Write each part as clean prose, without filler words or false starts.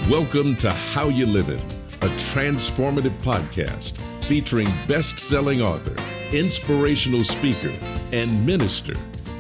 Welcome to How You Livin', a transformative podcast featuring best-selling author, inspirational speaker, and minister,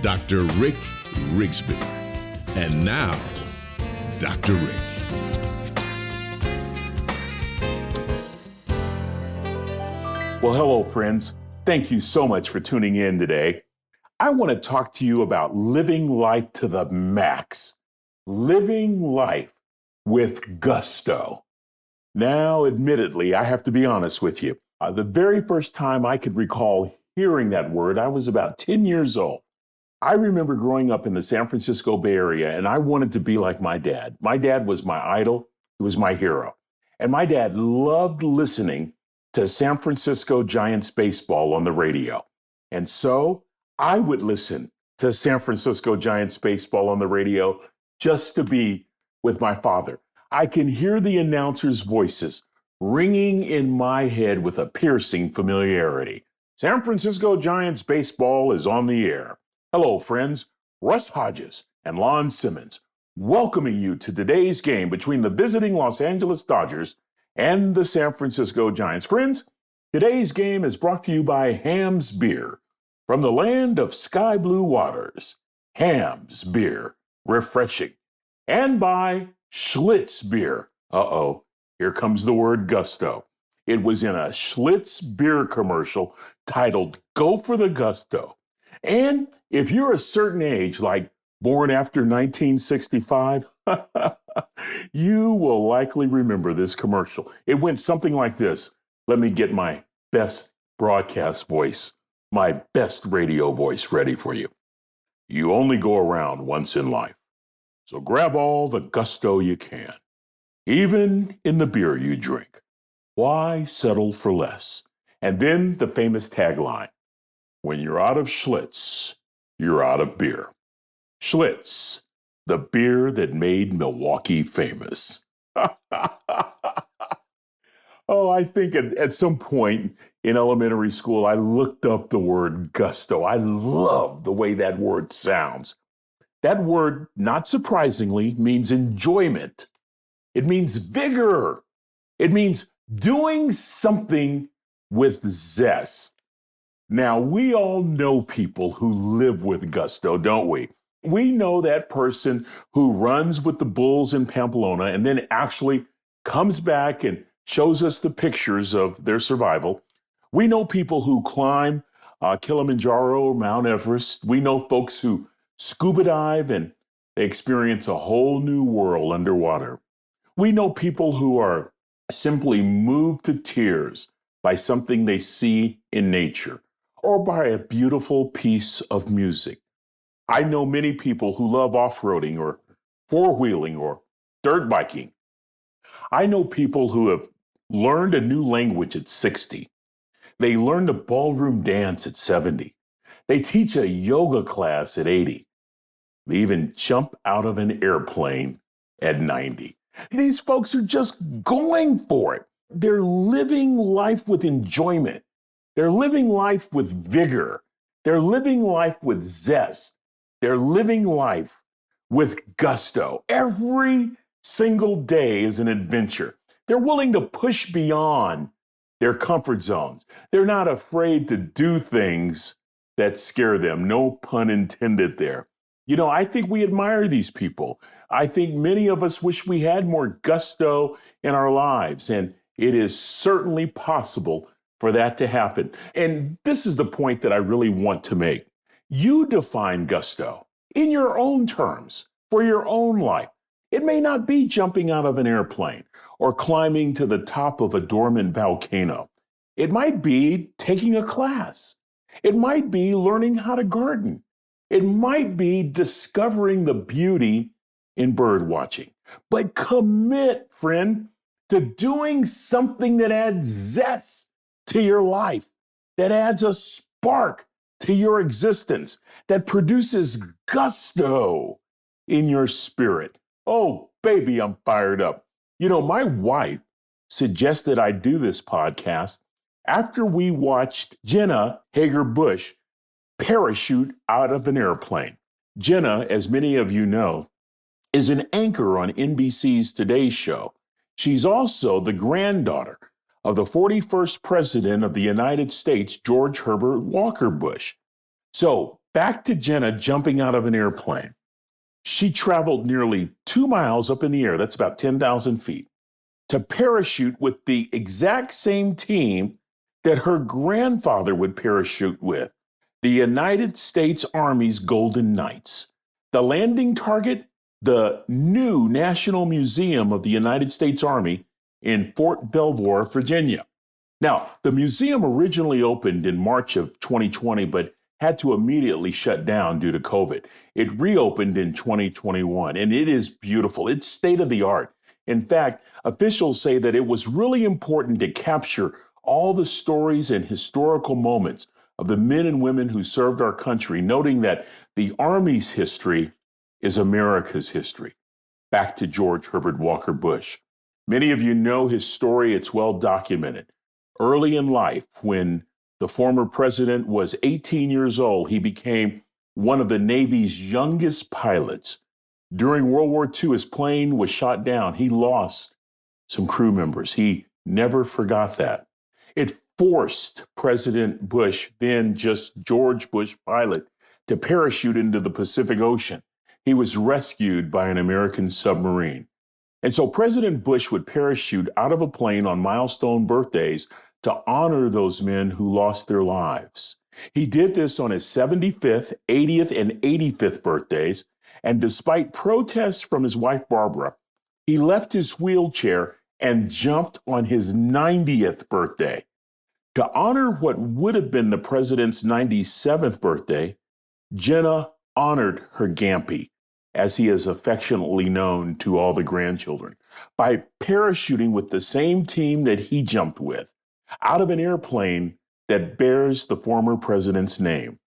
Dr. Rick Rigsby. And now, Dr. Rick. Well, hello, friends. Thank you so much for tuning in today. I want to talk to you about living life to the max. Living life with gusto. Now, admittedly, I have to be honest with you. The very first time I could recall hearing that word, I was about 10 years old. I remember growing up in the San Francisco Bay Area, and I wanted to be like my dad. My dad was my idol. He was my hero. And my dad loved listening to San Francisco Giants baseball on the radio. And so I would listen to San Francisco Giants baseball on the radio just to be with my father. I can hear the announcers' voices ringing in my head with a piercing familiarity. San Francisco Giants baseball is on the air. Hello, friends. Russ Hodges and Lon Simmons welcoming you to today's game between the visiting Los Angeles Dodgers and the San Francisco Giants. Friends, today's game is brought to you by Hamm's Beer. From the land of sky blue waters, Hamm's Beer, refreshing. And by Schlitz Beer. Here comes the word gusto. It was in a Schlitz Beer commercial titled Go for the Gusto. And if you're a certain age, like born after 1965, you will likely remember this commercial. It went something like this. Let me get my best broadcast voice, my best radio voice ready for you. You only go around once in life, so grab all the gusto you can, even in the beer you drink. Why settle for less? And then the famous tagline, when you're out of Schlitz, you're out of beer. Schlitz, the beer that made Milwaukee famous. Oh, I think at some point in elementary school, I looked up the word gusto. I love the way that word sounds. That word, not surprisingly, means enjoyment. It means vigor. It means doing something with zest. Now, we all know people who live with gusto, don't we? We know that person who runs with the Bulls in Pamplona and then actually comes back and shows us the pictures of their survival. We know people who climb Kilimanjaro or Mount Everest. We know folks who scuba dive and they experience a whole new world underwater. We know people who are simply moved to tears by something they see in nature or by a beautiful piece of music. I know many people who love off-roading or four-wheeling or dirt biking. I know people who have learned a new language at 60. They learned a ballroom dance at 70. They teach a yoga class at 80. They even jump out of an airplane at 90. These folks are just going for it. They're living life with enjoyment. They're living life with vigor. They're living life with zest. They're living life with gusto. Every single day is an adventure. They're willing to push beyond their comfort zones. They're not afraid to do things that scare them. No pun intended there. You know, I think we admire these people. I think many of us wish we had more gusto in our lives, and it is certainly possible for that to happen. And this is the point that I really want to make. You define gusto in your own terms for your own life. It may not be jumping out of an airplane or climbing to the top of a dormant volcano. It might be taking a class. It might be learning how to garden. It might be discovering the beauty in bird watching. But commit, friend, to doing something that adds zest to your life, that adds a spark to your existence, that produces gusto in your spirit. Oh, baby, I'm fired up. You know, my wife suggested I do this podcast after we watched Jenna Hager-Bush parachute out of an airplane. Jenna, as many of you know, is an anchor on NBC's Today Show. She's also the granddaughter of the 41st President of the United States, George Herbert Walker Bush. So back to Jenna jumping out of an airplane. She traveled nearly 2 miles up in the air, that's about 10,000 feet, to parachute with the exact same team that her grandfather would parachute with, the United States Army's Golden Knights. The landing target, the new National Museum of the United States Army in Fort Belvoir, Virginia. Now, the museum originally opened in March of 2020, but had to immediately shut down due to COVID. It reopened in 2021, and it is beautiful. It's state of the art. In fact, officials say that it was really important to capture all the stories and historical moments of the men and women who served our country, noting that the Army's history is America's history. Back to George Herbert Walker Bush. Many of you know his story. It's well documented. Early in life, when the former president was 18 years old, he became one of the Navy's youngest pilots. During World War II, his plane was shot down. He lost some crew members. He never forgot that. It forced President Bush, then just George Bush pilot, to parachute into the Pacific Ocean. He was rescued by an American submarine. And so President Bush would parachute out of a plane on milestone birthdays to honor those men who lost their lives. He did this on his 75th, 80th, and 85th birthdays. And despite protests from his wife, Barbara, he left his wheelchair and jumped on his 90th birthday. To honor what would have been the president's 97th birthday, Jenna honored her Gampy, as he is affectionately known to all the grandchildren, by parachuting with the same team that he jumped with out of an airplane that bears the former president's name.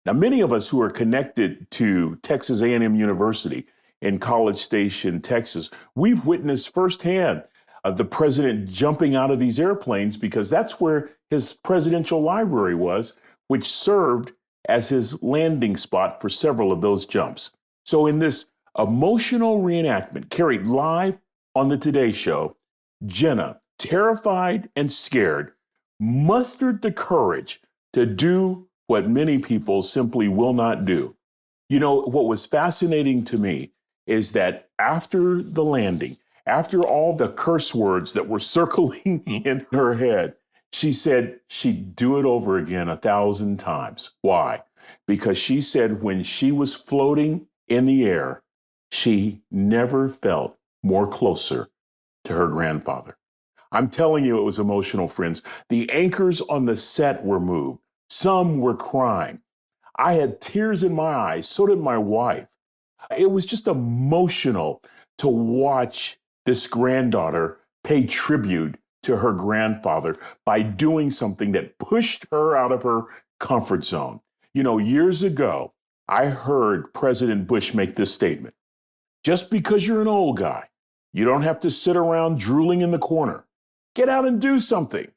Now, many of us who are connected to Texas A&M University in College Station, Texas, we've witnessed firsthand the president jumping out of these airplanes because that's where his presidential library was, which served as his landing spot for several of those jumps. So in this emotional reenactment carried live on the Today Show, Jenna, terrified and scared, mustered the courage to do what many people simply will not do. You know, what was fascinating to me is that after the landing, after all the curse words that were circling in her head, she said she'd do it over again 1,000 times. Why? Because she said when she was floating in the air, she never felt more closer to her grandfather. I'm telling you, it was emotional, friends. The anchors on the set were moved. Some were crying. I had tears in my eyes. So did my wife. It was just emotional to watch this granddaughter pay tribute to her grandfather by doing something that pushed her out of her comfort zone. You know, years ago, I heard President Bush make this statement. Just because you're an old guy, you don't have to sit around drooling in the corner. Get out and do something.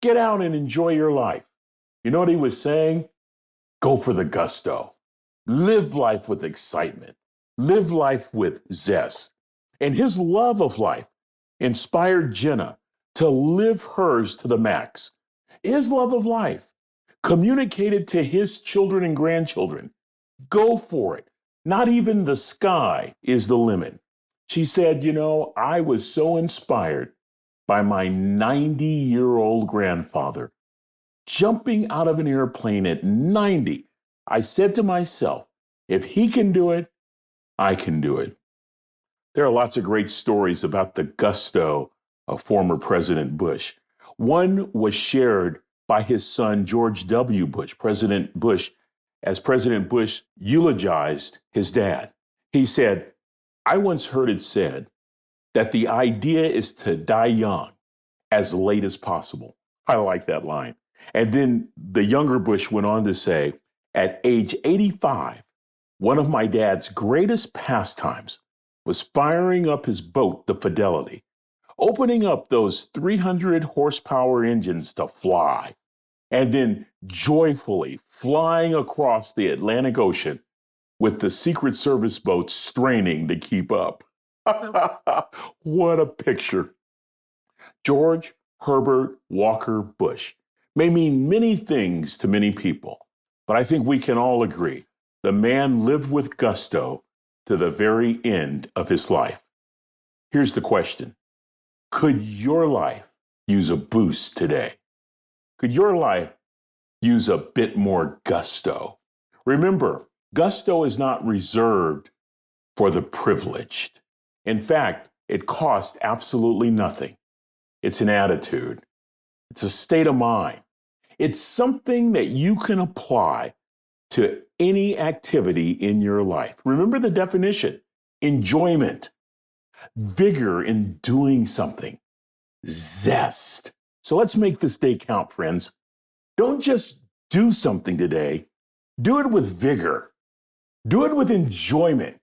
Get out and enjoy your life. You know what he was saying? Go for the gusto. Live life with excitement. Live life with zest. And his love of life inspired Jenna to live hers to the max. His love of life communicated to his children and grandchildren. Go for it. Not even the sky is the limit. She said, you know, I was so inspired by my 90-year-old grandfather jumping out of an airplane at 90. I said to myself, if he can do it, I can do it. There are lots of great stories about the gusto of former President Bush. One was shared by his son, George W. Bush, President Bush, as President Bush eulogized his dad. He said, I once heard it said that the idea is to die young as late as possible. I like that line. And then the younger Bush went on to say, at age 85, one of my dad's greatest pastimes was firing up his boat, the Fidelity, opening up those 300 horsepower engines to fly, and then joyfully flying across the Atlantic Ocean with the Secret Service boats straining to keep up. What a picture. George Herbert Walker Bush may mean many things to many people, but I think we can all agree the man lived with gusto to the very end of his life. Here's the question. Could your life use a boost today? Could your life use a bit more gusto? Remember, gusto is not reserved for the privileged. In fact, it costs absolutely nothing. It's an attitude. It's a state of mind. It's something that you can apply to any activity in your life. Remember the definition: enjoyment, vigor in doing something, zest. So let's make this day count, friends. Don't just do something today. Do it with vigor. Do it with enjoyment.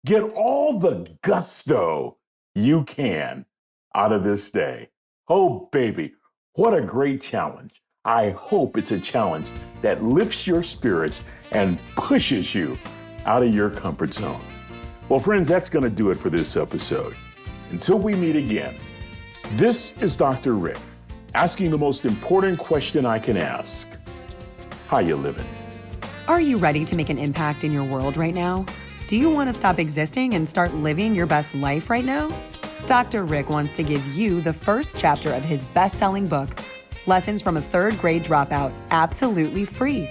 Get all the gusto you can out of this day. Oh, baby, what a great challenge. I hope it's a challenge that lifts your spirits and pushes you out of your comfort zone. Well, friends, that's going to do it for this episode. Until we meet again, this is Dr. Rick asking the most important question I can ask. How you living? Are you ready to make an impact in your world right now? Do you want to stop existing and start living your best life right now? Dr. Rick wants to give you the first chapter of his best-selling book, Lessons from a Third Grade Dropout, absolutely free.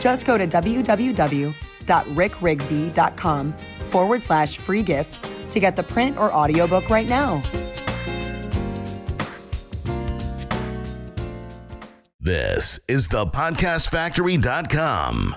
Just go to www.rickrigsby.com/free gift to get the print or audiobook right now. This is thepodcastfactory.com.